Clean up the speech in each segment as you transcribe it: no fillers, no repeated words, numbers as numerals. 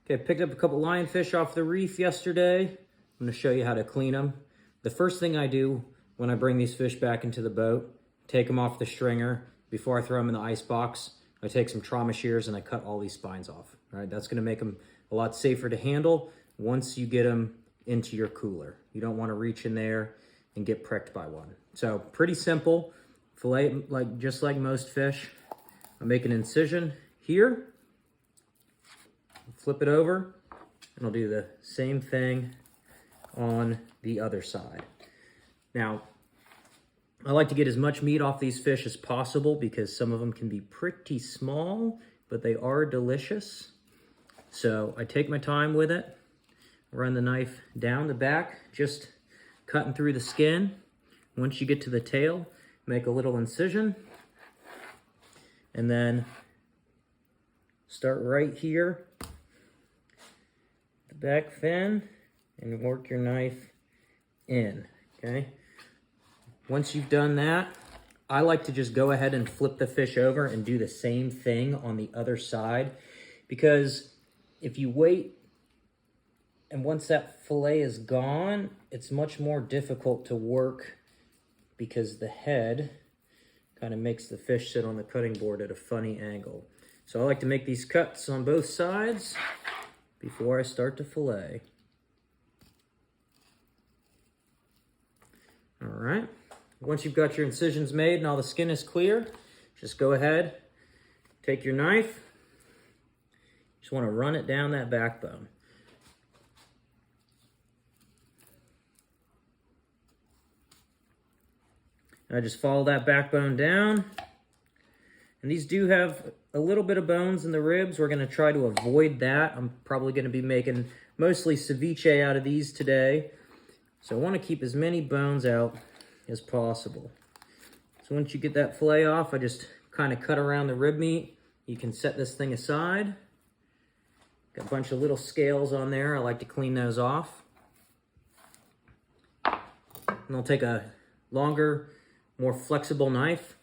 Okay, picked up a couple lionfish off the reef yesterday. I'm gonna show you how to clean them. The first thing I do when I bring these fish back into the boat, take them off the stringer. Before I throw them in the ice box, I take some trauma shears and I cut all these spines off. All right, that's gonna make them a lot safer to handle once you get them into your cooler. You don't wanna reach in there and get pricked by one. So pretty simple. Fillet, just like most fish. I make an incision here. Flip it over, and I'll do the same thing on the other side. Now, I like to get as much meat off these fish as possible because some of them can be pretty small, but they are delicious. So I take my time with it, run the knife down the back, just cutting through the skin. Once you get to the tail, make a little incision, and then start right here, the back fin, and work your knife in, okay? Once you've done that, I like to just go ahead and flip the fish over and do the same thing on the other side, because if you wait and once that fillet is gone, it's much more difficult to work because the head kind of makes the fish sit on the cutting board at a funny angle. So I like to make these cuts on both sides before I start to fillet. All right, once you've got your incisions made and all the skin is clear, just go ahead, take your knife, just want to run it down that backbone. I just follow that backbone down. And these do have a little bit of bones in the ribs. We're gonna try to avoid that. I'm probably gonna be making mostly ceviche out of these today. So I wanna keep as many bones out as possible. So once you get that fillet off, I just kind of cut around the rib meat. You can set this thing aside. Got a bunch of little scales on there. I like to clean those off. And I'll take a longer, more flexible knife.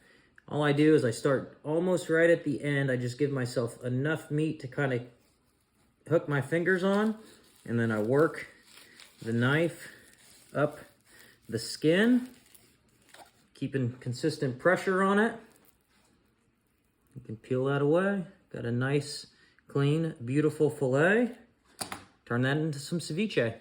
All I do is I start almost right at the end. I just give myself enough meat to kind of hook my fingers on, and then I work the knife up the skin, keeping consistent pressure on it. You can peel that away. Got a nice, clean, beautiful fillet. Turn that into some ceviche.